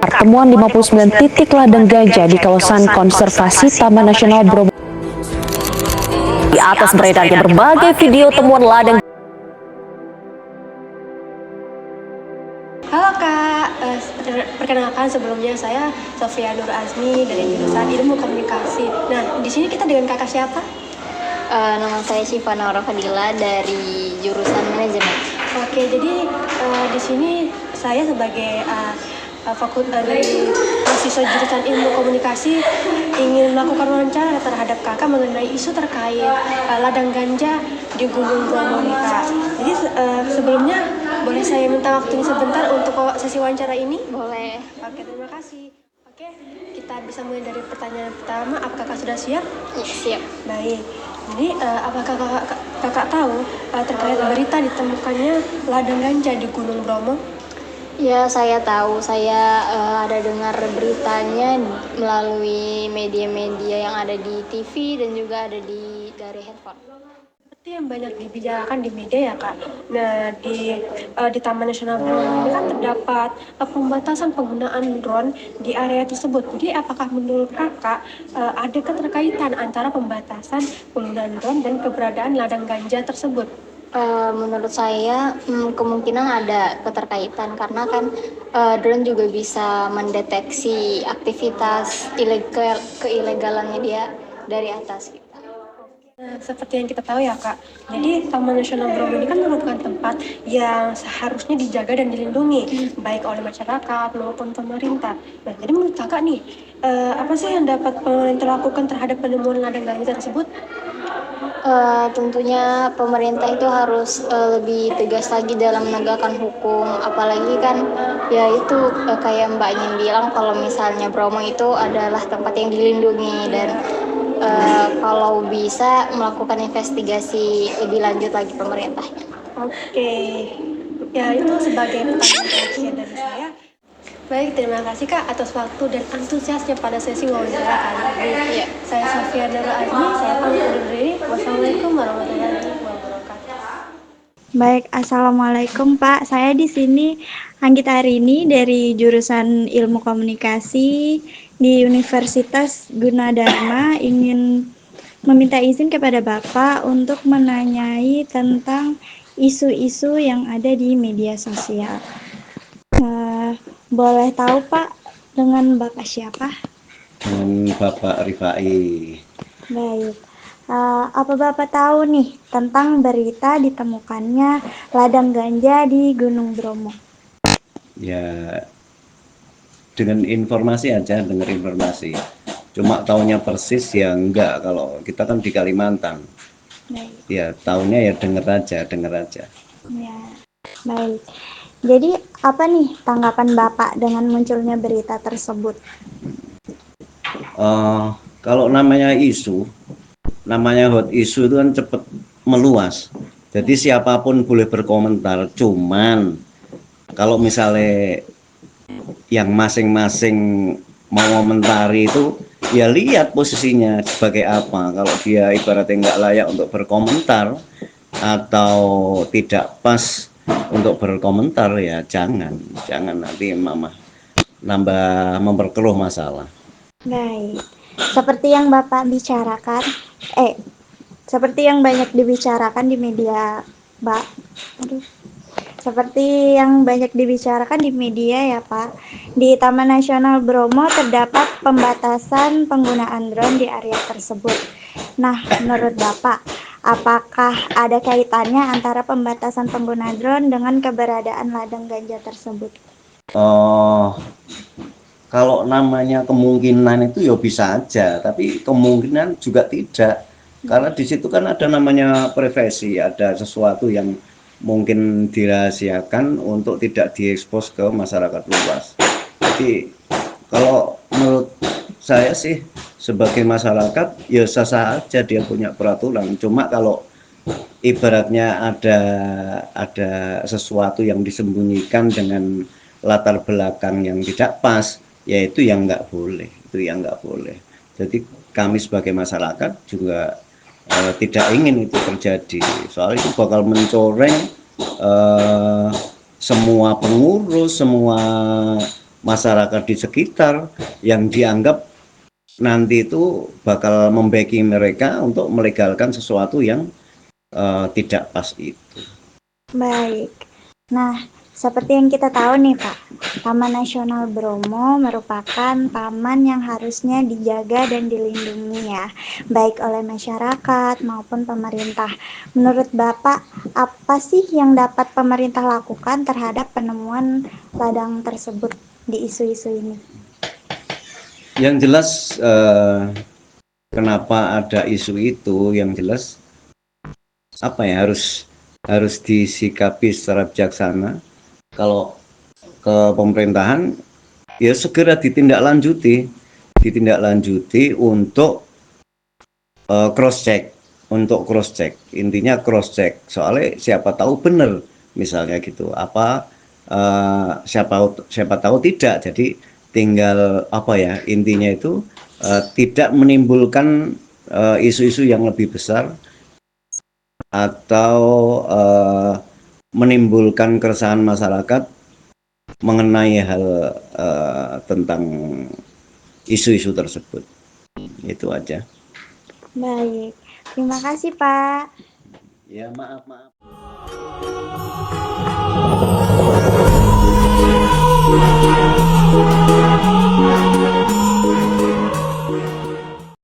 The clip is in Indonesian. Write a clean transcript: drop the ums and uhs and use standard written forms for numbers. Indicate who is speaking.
Speaker 1: terbongkar temuan 59 titik ladang ganja di kawasan konservasi Taman Nasional Bromo. Di atas beredarnya berbagai video temuan ladang.
Speaker 2: Halo Kak, perkenalkan sebelumnya saya Sofia Nur Azmi dari jurusan Ilmu Komunikasi. Nah, di sini kita dengan kakak siapa?
Speaker 3: Nama saya Syifa Naura Fadila dari jurusan manajemen.
Speaker 2: Oke, jadi di sini saya sebagai dari mahasiswa jurusan Ilmu Komunikasi ingin melakukan wawancara terhadap kakak mengenai isu terkait ladang ganja di Gunung Bromo nih Kak. Jadi sebelumnya boleh saya minta waktunya sebentar untuk sesi wawancara ini?
Speaker 3: Boleh.
Speaker 2: Oke, terima kasih. Oke, kita bisa mulai dari pertanyaan pertama. Apakah kakak sudah siap?
Speaker 3: Ya, siap.
Speaker 2: Baik. Jadi, apakah kakak tahu terkait berita ditemukannya ladang ganja di Gunung Bromo?
Speaker 3: Ya, saya tahu. Saya ada dengar beritanya melalui media-media yang ada di TV dan juga ada dari handphone.
Speaker 2: Seperti yang banyak dibicarakan di media ya Kak. Nah, di Taman Nasional Bromo ini kan terdapat pembatasan penggunaan drone di area tersebut. Jadi, apakah menurut kakak ada keterkaitan antara pembatasan penggunaan drone dan keberadaan ladang ganja tersebut?
Speaker 3: Menurut saya kemungkinan ada keterkaitan karena kan drone juga bisa mendeteksi aktivitas keilegalannya dia dari atas gitu.
Speaker 2: Nah, seperti yang kita tahu ya Kak, jadi Taman Nasional Bromo ini kan merupakan tempat yang seharusnya dijaga dan dilindungi baik oleh masyarakat maupun pemerintah. Nah, jadi menurut kakak nih, apa sih yang dapat pemerintah lakukan terhadap penemuan ladang ganja tersebut?
Speaker 3: Tentunya pemerintah itu harus lebih tegas lagi dalam menegakkan hukum, apalagi kan ya itu kayak Mbaknya bilang kalau misalnya Bromo itu adalah tempat yang dilindungi dan kalau bisa melakukan investigasi lebih lanjut lagi pemerintah.
Speaker 2: Oke, ya itu sebagai pertanyaan terakhir dari saya. Baik, terima kasih Kak atas waktu dan antusiasnya pada sesi wawancara kali ini.
Speaker 3: Ya.
Speaker 2: Saya Sofia Nur Azmi, saya pamit undur diri. Wassalamualaikum warahmatullahi wabarakatuh.
Speaker 4: Baik, assalamualaikum Pak. Saya di sini Anggita Arini dari jurusan Ilmu Komunikasi di Universitas Gunadarma ingin meminta izin kepada Bapak untuk menanyai tentang isu-isu yang ada di media sosial. Boleh tahu Pak dengan Bapak siapa?
Speaker 5: Dengan Bapak Rifai.
Speaker 4: Baik. Apa Bapak tahu nih tentang berita ditemukannya ladang ganja di Gunung Bromo?
Speaker 5: Ya, dengan informasi aja, dengar informasi. Cuma tahunya persis ya enggak, kalau kita kan di Kalimantan.
Speaker 4: Baik.
Speaker 5: Ya, tahunya ya dengar aja.
Speaker 4: Ya, baik. Jadi apa nih tanggapan Bapak dengan munculnya berita tersebut?
Speaker 5: Kalau namanya isu, namanya hot isu itu kan cepat meluas. Jadi siapapun boleh berkomentar. Cuman kalau misalnya yang masing-masing mau komentari itu, ya lihat posisinya sebagai apa. Kalau dia ibaratnya nggak layak untuk berkomentar atau tidak pas untuk berkomentar, ya jangan nanti mama nambah memperkeruh masalah.
Speaker 4: Baik, seperti yang Bapak bicarakan, seperti yang banyak dibicarakan di media, seperti yang banyak dibicarakan di media ya Pak, di Taman Nasional Bromo terdapat pembatasan penggunaan drone di area tersebut. Nah, menurut Bapak, apakah ada kaitannya antara pembatasan pengguna drone dengan keberadaan ladang ganja tersebut?
Speaker 5: Kalau namanya kemungkinan itu ya bisa aja, tapi kemungkinan juga tidak. Karena di situ kan ada namanya privasi, ada sesuatu yang mungkin dirahasiakan untuk tidak diekspos ke masyarakat luas. Jadi kalau menurut saya sih sebagai masyarakat ya sah-sah aja dia punya peraturan. Cuma kalau ibaratnya ada sesuatu yang disembunyikan dengan latar belakang yang tidak pas, ya itu yang nggak boleh, Jadi kami sebagai masyarakat juga tidak ingin itu terjadi, soalnya itu bakal mencoreng semua pengurus, semua masyarakat di sekitar yang dianggap nanti itu bakal membacking mereka untuk melegalkan sesuatu yang tidak pas itu.
Speaker 4: Baik. Nah, seperti yang kita tahu nih Pak, Taman Nasional Bromo merupakan taman yang harusnya dijaga dan dilindungi ya, baik oleh masyarakat maupun pemerintah. Menurut Bapak, apa sih yang dapat pemerintah lakukan terhadap penemuan ladang tersebut di isu-isu ini?
Speaker 5: Yang jelas kenapa ada isu itu, yang jelas apa ya, harus disikapi secara bijaksana. Kalau ke pemerintahan ya segera ditindaklanjuti untuk cross check, intinya cross check, soalnya siapa tahu benar misalnya gitu, siapa tahu tidak, jadi tinggal apa ya, intinya itu tidak menimbulkan isu-isu yang lebih besar atau menimbulkan keresahan masyarakat mengenai hal tentang isu-isu tersebut. Itu aja.
Speaker 4: Baik, terima kasih Pak.
Speaker 5: Ya, maaf.